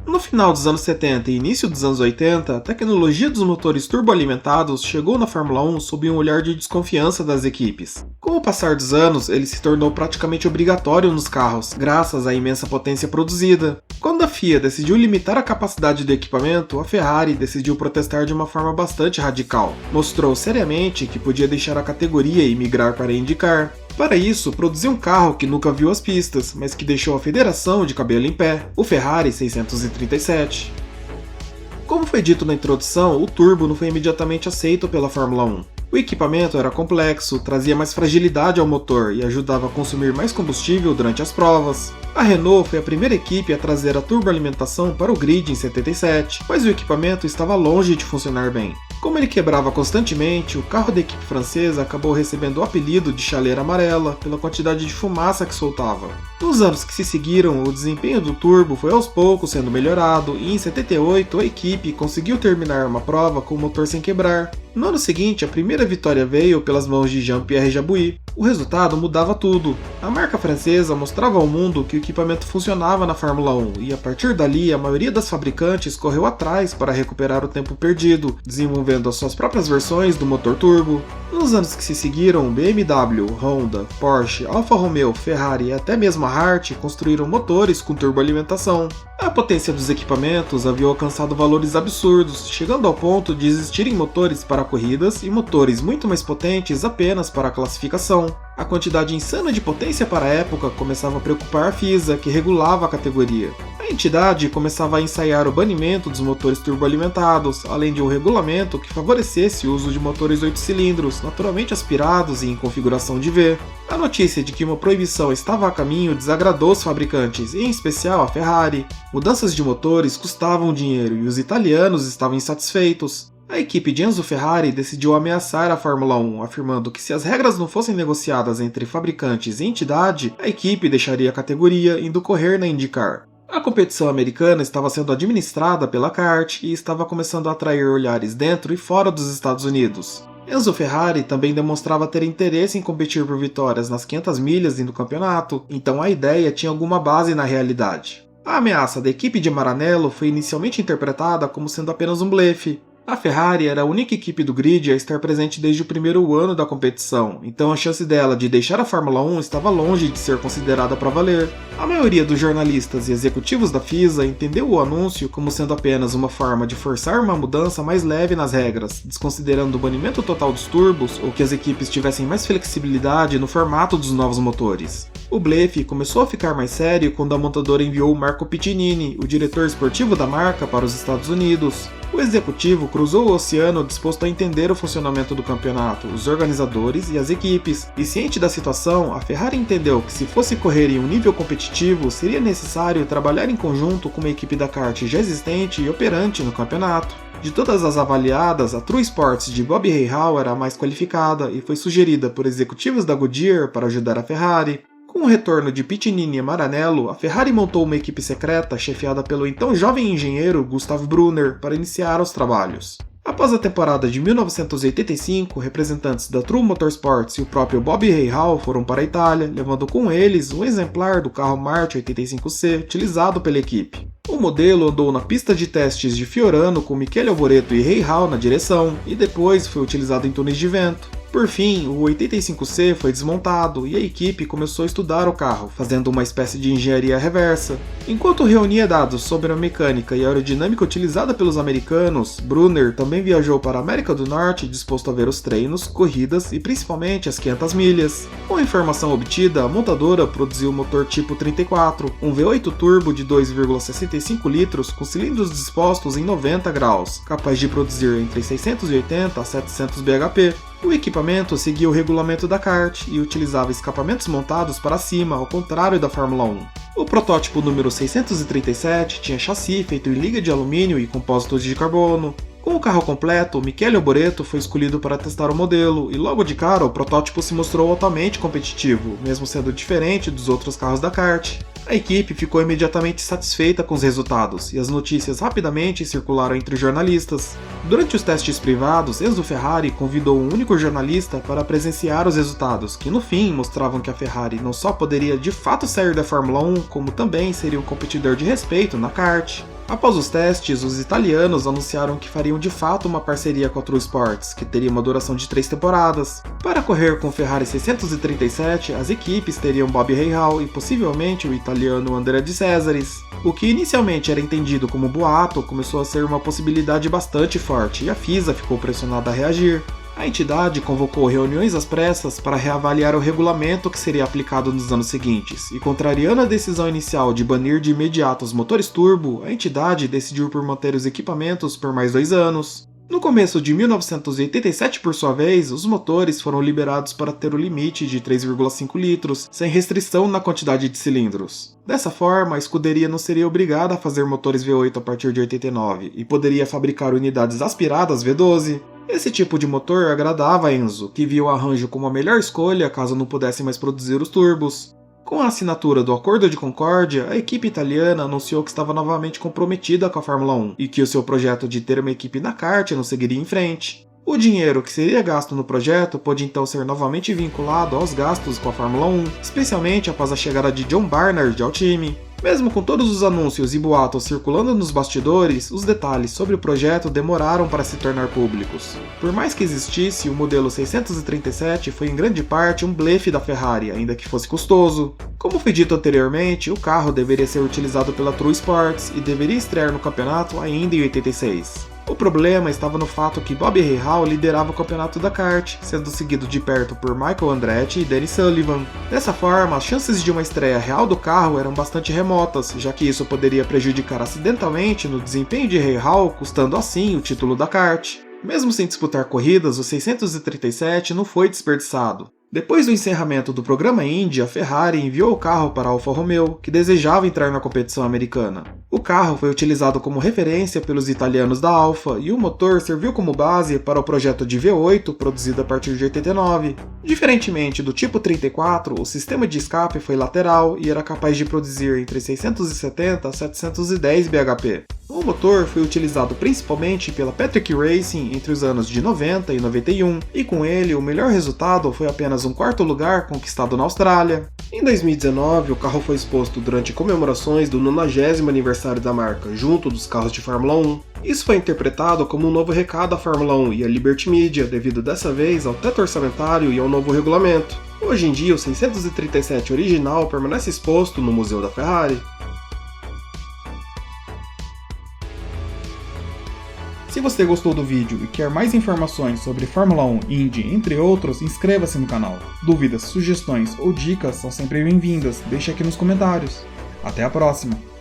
No final dos anos 70 e início dos anos 80, a tecnologia dos motores turboalimentados chegou na Fórmula 1 sob um olhar de desconfiança das equipes. Com o passar dos anos, ele se tornou praticamente obrigatório nos carros, graças à imensa potência produzida. Quando a FIA decidiu limitar a capacidade do equipamento, a Ferrari decidiu protestar de uma forma bastante radical. Mostrou seriamente que podia deixar a categoria e migrar para a IndyCar. Para isso, produziu um carro que nunca viu as pistas, mas que deixou a federação de cabelo em pé, o Ferrari 637. Como foi dito na introdução, o turbo não foi imediatamente aceito pela Fórmula 1. O equipamento era complexo, trazia mais fragilidade ao motor e ajudava a consumir mais combustível durante as provas. A Renault foi a primeira equipe a trazer a turboalimentação para o grid em 77, mas o equipamento estava longe de funcionar bem. Como ele quebrava constantemente, o carro da equipe francesa acabou recebendo o apelido de chaleira amarela pela quantidade de fumaça que soltava. Nos anos que se seguiram, o desempenho do turbo foi aos poucos sendo melhorado e em 78 a equipe conseguiu terminar uma prova com o motor sem quebrar. No ano seguinte, a primeira vitória veio pelas mãos de Jean-Pierre Jabouille. O resultado mudava tudo. A marca francesa mostrava ao mundo que o equipamento funcionava na Fórmula 1 e a partir dali a maioria das fabricantes correu atrás para recuperar o tempo perdido, desenvolvendo as suas próprias versões do motor turbo. Nos anos que se seguiram, BMW, Honda, Porsche, Alfa Romeo, Ferrari e até mesmo a Hart construíram motores com turboalimentação. A potência dos equipamentos havia alcançado valores absurdos, chegando ao ponto de existirem motores para corridas e motores muito mais potentes apenas para a classificação. A quantidade insana de potência para a época começava a preocupar a FISA, que regulava a categoria. A entidade começava a ensaiar o banimento dos motores turboalimentados, além de um regulamento que favorecesse o uso de motores 8 cilindros, naturalmente aspirados e em configuração de V. A notícia de que uma proibição estava a caminho desagradou os fabricantes, e em especial a Ferrari. Mudanças de motores custavam dinheiro e os italianos estavam insatisfeitos. A equipe de Enzo Ferrari decidiu ameaçar a Fórmula 1, afirmando que se as regras não fossem negociadas entre fabricantes e entidade, a equipe deixaria a categoria indo correr na IndyCar. A competição americana estava sendo administrada pela CART e estava começando a atrair olhares dentro e fora dos Estados Unidos. Enzo Ferrari também demonstrava ter interesse em competir por vitórias nas 500 milhas e no campeonato, então a ideia tinha alguma base na realidade. A ameaça da equipe de Maranello foi inicialmente interpretada como sendo apenas um blefe. A Ferrari era a única equipe do grid a estar presente desde o primeiro ano da competição, então a chance dela de deixar a Fórmula 1 estava longe de ser considerada para valer. A maioria dos jornalistas e executivos da FISA entendeu o anúncio como sendo apenas uma forma de forçar uma mudança mais leve nas regras, desconsiderando o banimento total dos turbos ou que as equipes tivessem mais flexibilidade no formato dos novos motores. O blefe começou a ficar mais sério quando a montadora enviou Marco Piccinini, o diretor esportivo da marca, para os Estados Unidos. O executivo cruzou o oceano disposto a entender o funcionamento do campeonato, os organizadores e as equipes, e ciente da situação, a Ferrari entendeu que se fosse correr em um nível competitivo, seria necessário trabalhar em conjunto com uma equipe da kart já existente e operante no campeonato. De todas as avaliadas, a True Sports de Bob Rahal era a mais qualificada e foi sugerida por executivos da Goodyear para ajudar a Ferrari. Com o retorno de Piccinini e Maranello, a Ferrari montou uma equipe secreta chefiada pelo então jovem engenheiro Gustav Brunner para iniciar os trabalhos. Após a temporada de 1985, representantes da True Motorsports e o próprio Bob Rahal foram para a Itália, levando com eles um exemplar do carro March 85C utilizado pela equipe. O modelo andou na pista de testes de Fiorano com Michele Alboreto e Rahal na direção, e depois foi utilizado em túneis de vento. Por fim, o 85C foi desmontado e a equipe começou a estudar o carro, fazendo uma espécie de engenharia reversa. Enquanto reunia dados sobre a mecânica e a aerodinâmica utilizada pelos americanos, Brunner também viajou para a América do Norte disposto a ver os treinos, corridas e principalmente as 500 milhas. Com a informação obtida, a montadora produziu o motor tipo 34, um V8 turbo de 2,65 litros com cilindros dispostos em 90 graus, capaz de produzir entre 680 a 700 bhp. O equipamento seguia o regulamento da kart e utilizava escapamentos montados para cima, ao contrário da Fórmula 1. O protótipo número 637 tinha chassi feito em liga de alumínio e compósitos de carbono. Com o carro completo, Michele Alboreto foi escolhido para testar o modelo, e logo de cara o protótipo se mostrou altamente competitivo, mesmo sendo diferente dos outros carros da kart. A equipe ficou imediatamente satisfeita com os resultados, e as notícias rapidamente circularam entre os jornalistas. Durante os testes privados, Enzo Ferrari convidou um único jornalista para presenciar os resultados, que no fim mostravam que a Ferrari não só poderia de fato sair da Fórmula 1, como também seria um competidor de respeito na kart. Após os testes, os italianos anunciaram que fariam de fato uma parceria com a True Sports, que teria uma duração de 3 temporadas. Para correr com o Ferrari 637, as equipes teriam Bob Rahal e possivelmente o italiano Andrea de Cesaris. O que inicialmente era entendido como boato começou a ser uma possibilidade bastante forte e a FISA ficou pressionada a reagir. A entidade convocou reuniões às pressas para reavaliar o regulamento que seria aplicado nos anos seguintes, e contrariando a decisão inicial de banir de imediato os motores turbo, a entidade decidiu por manter os equipamentos por mais 2 anos. No começo de 1987, por sua vez, os motores foram liberados para ter o limite de 3,5 litros, sem restrição na quantidade de cilindros. Dessa forma, a escuderia não seria obrigada a fazer motores V8 a partir de 89 e poderia fabricar unidades aspiradas V12. Esse tipo de motor agradava a Enzo, que viu o arranjo como a melhor escolha caso não pudesse mais produzir os turbos. Com a assinatura do Acordo de Concórdia, a equipe italiana anunciou que estava novamente comprometida com a Fórmula 1 e que o seu projeto de ter uma equipe na kart não seguiria em frente. O dinheiro que seria gasto no projeto pôde então ser novamente vinculado aos gastos com a Fórmula 1, especialmente após a chegada de John Barnard ao time. Mesmo com todos os anúncios e boatos circulando nos bastidores, os detalhes sobre o projeto demoraram para se tornar públicos. Por mais que existisse, o modelo 637 foi em grande parte um blefe da Ferrari, ainda que fosse custoso. Como foi dito anteriormente, o carro deveria ser utilizado pela True Sports e deveria estrear no campeonato ainda em 86. O problema estava no fato que Bob Rahal liderava o campeonato da kart, sendo seguido de perto por Michael Andretti e Danny Sullivan. Dessa forma, as chances de uma estreia real do carro eram bastante remotas, já que isso poderia prejudicar acidentalmente no desempenho de Rahal, custando assim o título da kart. Mesmo sem disputar corridas, o 637 não foi desperdiçado. Depois do encerramento do programa Indy, a Ferrari enviou o carro para a Alfa Romeo, que desejava entrar na competição americana. O carro foi utilizado como referência pelos italianos da Alfa e o motor serviu como base para o projeto de V8 produzido a partir de 89. Diferentemente do tipo 34, o sistema de escape foi lateral e era capaz de produzir entre 670 a 710 bhp. O motor foi utilizado principalmente pela Patrick Racing entre os anos de 90 e 91, e com ele o melhor resultado foi apenas um 4º lugar conquistado na Austrália. Em 2019, o carro foi exposto durante comemorações do 90º aniversário da marca, junto dos carros de Fórmula 1. Isso foi interpretado como um novo recado à Fórmula 1 e à Liberty Media, devido dessa vez ao teto orçamentário e ao novo regulamento. Hoje em dia, o 637 original permanece exposto no Museu da Ferrari. Se você gostou do vídeo e quer mais informações sobre Fórmula 1, Indy, entre outros, inscreva-se no canal. Dúvidas, sugestões ou dicas são sempre bem-vindas, deixe aqui nos comentários. Até a próxima!